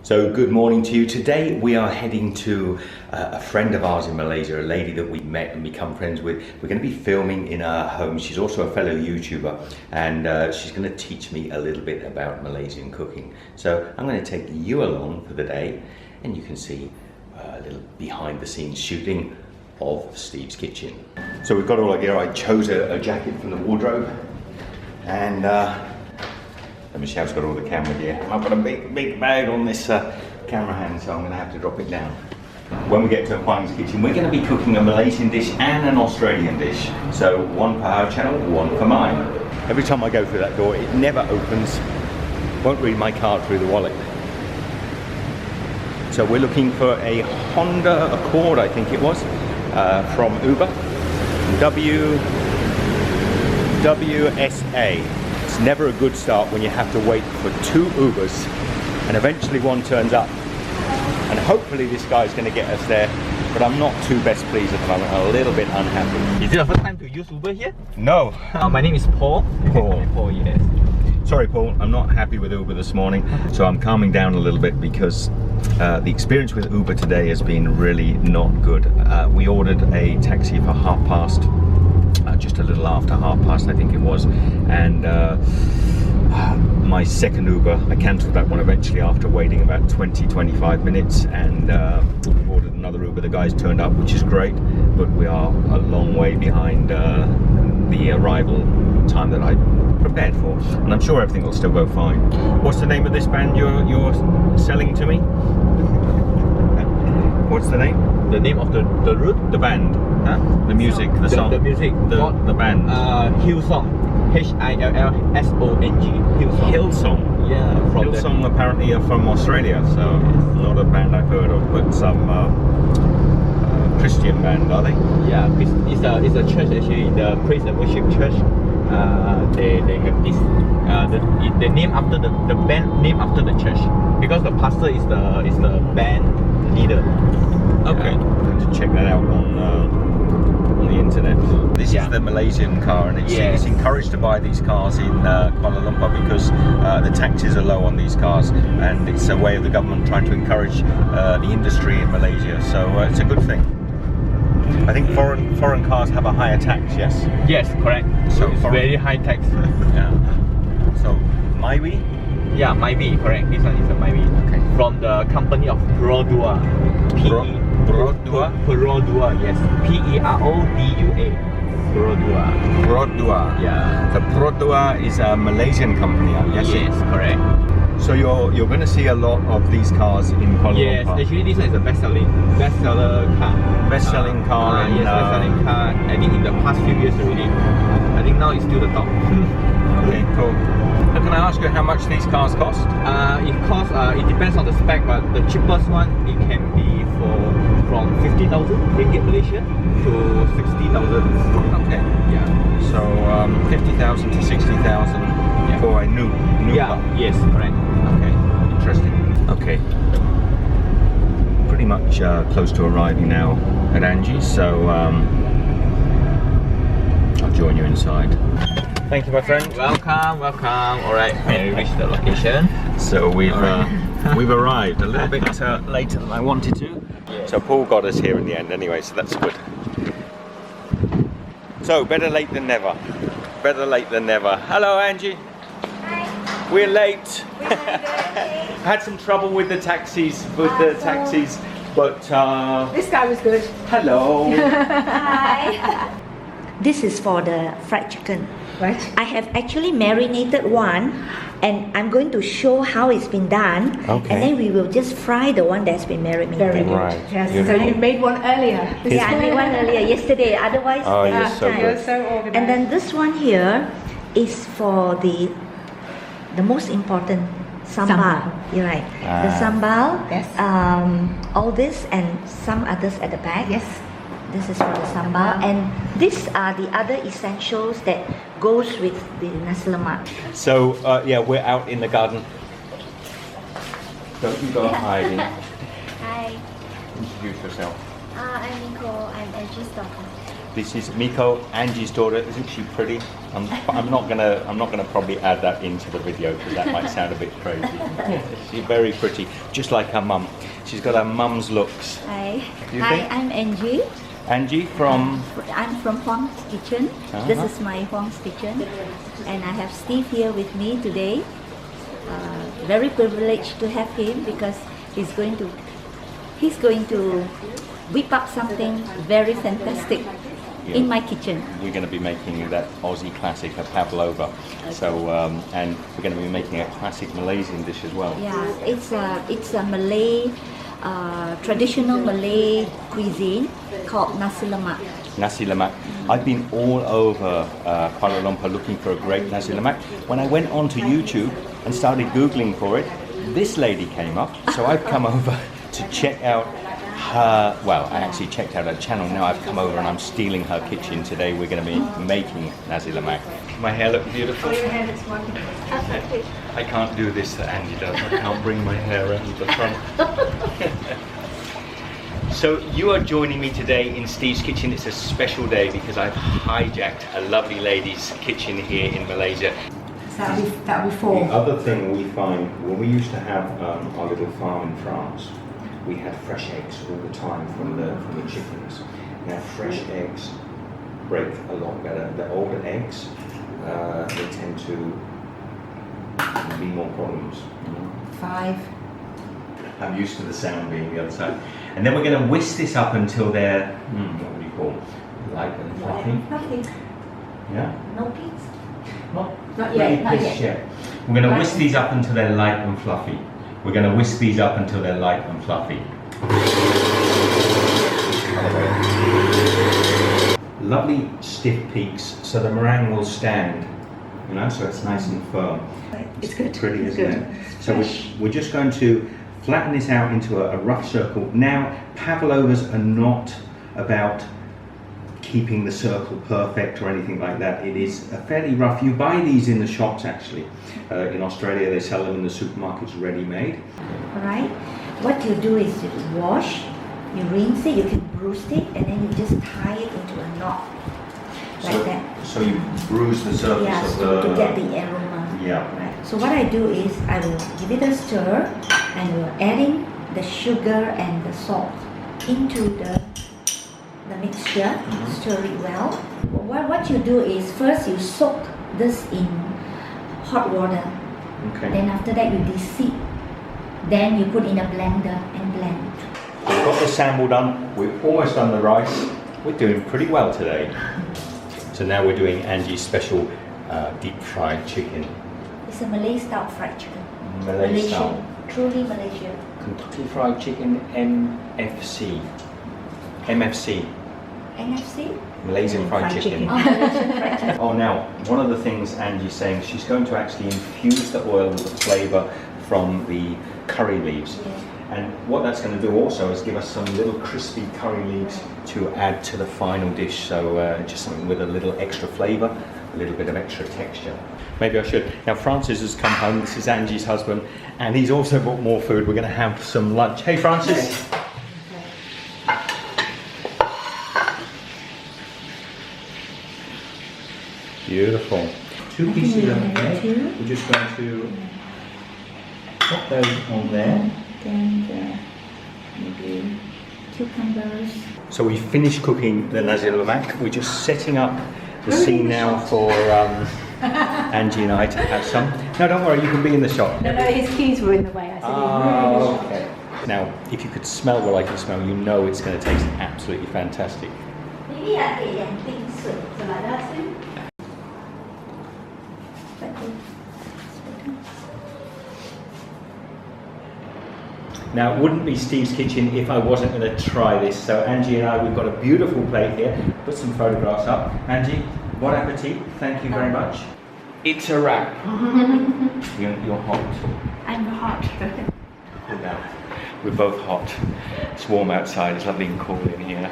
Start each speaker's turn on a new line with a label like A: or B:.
A: So good morning to you. Today we are heading to a friend of ours in Malaysia, a lady that we met and become friends with. We're going to be filming in her home. She's also a fellow YouTuber, and she's going to teach me a little bit about Malaysian cooking. So I'm going to take you along for the day, and you can see a little behind the scenes shooting of Steve's kitchen. So we've got all our gear. I chose a jacket from the wardrobe, and Michelle's got all the camera gear. I've got a big bag on this camera hand, so I'm going to have to drop it down. When we get to Huang's kitchen, we're going to be cooking a Malaysian dish and an Australian dish. So one for our channel, one for mine. Every time I go through that door, it never opens. Won't read my card through the wallet. So we're looking for a Honda Accord, I think it was, from Uber. WSA. It's never a good start when you have to wait for 2 Ubers and eventually one turns up. And hopefully this guy's going to get us there, but I'm not too best pleased at the moment. I'm a little bit unhappy.
B: Is it your first time to use Uber here?
A: No.
B: My name is Paul.
A: Paul,
B: yes.
A: Sorry Paul, I'm not happy with Uber this morning, so I'm calming down a little bit because the experience with Uber today has been really not good. We ordered a taxi for past, just a little after past I think it was, and my second Uber, I cancelled that one eventually after waiting about 20-25 minutes, and we ordered another Uber. The guys turned up, which is great, but we are a long way behind the arrival time that I prepared for, and I'm sure everything will still go fine. What's the name of this band you're selling to me? What's the name?
B: The name of the route?
A: The band?
B: Huh?
A: The music, the song?
B: The music.
A: The band?
B: Hillsong. Hillsong.
A: Hillsong?
B: Yeah.
A: Hillsong apparently are from Australia, so not a band I've heard of, but some Christian band, are they?
B: Yeah, it's a church actually, the Praise and Worship Church. They have this the name after the band name after the church, because the pastor is the band leader.
A: Okay, to check that out on the internet. This is the Malaysian car, and it's encouraged to buy these cars in Kuala Lumpur because the taxes are low on these cars, and it's a way of the government trying to encourage the industry in Malaysia. So it's a good thing. I think foreign cars have a higher tax, yes?
B: Yes, correct. So it's very high tax.
A: Yeah. So Myvi?
B: Yeah, Myvi, correct. This one is a Myvi.
A: Okay.
B: From the company of Perodua.
A: Perodua?
B: Perodua, yes. Perodua. Perodua.
A: Perodua.
B: Yeah.
A: So Perodua is a Malaysian company, I'm guessing?
B: Yes, correct.
A: So you're going to see a lot of these cars in Kuala Lumpur?
B: Yes, actually this one is a bestseller car.
A: Best-selling car in...
B: Yes, best-selling car. I think in the past few years already. I think now it's still the top.
A: Okay, cool. And can I ask you how much these cars cost?
B: It depends on the spec, but the cheapest one, it can be from 50,000 ringgit Malaysia to 60,000.
A: Okay.
B: Yeah.
A: So 50,000 to 60,000 for a new car.
B: Yes, correct.
A: Okay, interesting. Okay. Pretty much close to arriving now at Angie, so I'll join you inside. Thank you, my friend.
B: Welcome. Alright, we reached the location.
A: So we've arrived a little bit later than I wanted to.
B: Yeah.
A: So Paul got us here in the end anyway, so that's good. So better late than never. Better late than never. Hello, Angie.
C: Hi.
A: We're late.
C: We're good.
A: Had some trouble with the taxis, but
C: This guy was good.
A: hello.
C: Hi.
D: This is for the fried chicken.
C: Right.
D: I have actually marinated one, and I'm going to show how it's been done.
A: Okay.
D: And then we will just fry the one that's been marinated.
C: Very good.
A: Right.
C: Yes.
A: Beautiful.
C: So you made one earlier.
D: Yeah, I made one earlier yesterday. Otherwise,
A: Oh,
D: there
A: you're
D: was
A: so
D: time.
A: good.
C: You're so organized.
D: And then this one here is for the most important sambal.
C: Sambal.
D: You're right.
A: Ah.
D: The sambal.
C: Yes.
D: All this and some others at the back.
C: Yes.
D: This is for the sambal, and these are the other essentials that goes with the nasi lemak.
A: So yeah, we're out in the garden. Don't you go hiding.
E: Hi,
A: Introduce yourself.
E: I'm Nicole. I'm Angie's daughter.
A: This is Miko, Angie's daughter. Isn't she pretty? I'm not gonna probably add that into the video because that might sound a bit crazy. She's very pretty, just like her mum. She's got her mum's looks.
D: Hi.
A: You
D: Hi,
A: think?
D: I'm Angie.
A: Angie from.
D: I'm from Huang's Kitchen. This is my Huang's Kitchen. And I have Steve here with me today. Very privileged to have him because he's going to whip up something very fantastic in my kitchen.
A: We're going to be making that Aussie classic, a pavlova. So, and we're going to be making a classic Malaysian dish as well.
D: Yeah, it's a Malay, traditional Malay cuisine called nasi lemak.
A: Nasi lemak. I've been all over Kuala Lumpur looking for a great nasi lemak. When I went onto YouTube and started Googling for it, this lady came up. So I've come over to check out her, well, I actually checked out her channel. Now I've come over and I'm stealing her kitchen. Today we're going to be making nasi lemak. My hair look beautiful.
C: Your hair looks wonderful.
A: I can't do this that Angie does. I can't bring my hair around the front. So you are joining me today in Steve's kitchen. It's a special day because I've hijacked a lovely lady's kitchen here in Malaysia.
C: That'll be
A: The
C: four.
A: other thing we find, when we used to have our little farm in France, we had fresh eggs all the time from the chickens. Now fresh eggs break a lot better. The older eggs, they tend to be more problems. You know?
C: 5.
A: I'm used to the sound being the other side. And then we're going to whisk this up until they're, what would you call them? Light and fluffy.
C: Fluffy.
A: Yeah?
D: No peas?
A: Not
C: yet,
A: really
C: not
A: pissed
C: yet.
A: yet. We're going to whisk these up until they're light and fluffy. We're going to whisk these up until they're light and fluffy. Lovely stiff peaks, so the meringue will stand, you know, so it's nice and firm.
C: It's good.
A: Pretty,
C: It's
A: isn't
C: good.
A: it? So we're just going to flatten this out into a rough circle. Now, pavlovas are not about keeping the circle perfect or anything like that. It is a fairly rough. You buy these in the shops actually. In Australia they sell them in the supermarkets ready-made.
D: Alright, what you do is you wash, you rinse it, you can bruise it, and then you just tie it into a knot. Like that.
A: So you bruise the surface
D: Yeah,
A: of
D: so
A: the...
D: to get the aroma.
A: Yeah.
D: Right. So what I do is I will give it a stir and we're adding the sugar and the salt into the mixture, stir it well. What you do is first you soak this in hot water.
A: Okay.
D: Then after that you de-seed. Then you put in a blender and blend.
A: We've got the sambal done. We've almost done the rice. We're doing pretty well today. So now we're doing Angie's special deep fried chicken.
D: It's a Malay style fried chicken.
A: Malay
D: Malaysian.
A: style.
D: Truly Malaysian.
A: Kentucky Fried Chicken MFC. MFC.
D: NFC?
A: Malaysian Fried Chicken.
D: Oh, Malaysian fried chicken.
A: Oh, now, one of the things Angie's saying, she's going to actually infuse the oil with the flavour from the curry leaves.
D: Yeah.
A: And what that's going to do also is give us some little crispy curry leaves to add to the final dish. So just something with a little extra flavour, a little bit of extra texture. Maybe I should. Now Francis has come home. This is Angie's husband, and he's also bought more food. We're going to have some lunch. Hey Francis. Beautiful. 2 pieces of egg. We're just going to put those on there.
D: Then maybe cucumbers.
A: So we finished cooking the nasi lemak. We're just setting up the scene now for Angie and I to have some. No, don't worry, you can be in the shot.
C: No, his keys were in the way. I said,
A: Oh, okay. Now, if you could smell what I can smell, you know it's going to taste absolutely fantastic.
D: Maybe I get yang pink soup. So like that soup.
A: Now, it wouldn't be Steve's kitchen if I wasn't going to try this. So Angie and I, we've got a beautiful plate here. Put some photographs up. Angie, bon appetit. Thank you very much. It's a wrap. You're hot.
D: I'm hot.
A: Cool down. We're both hot. It's warm outside. It's lovely and cool in here.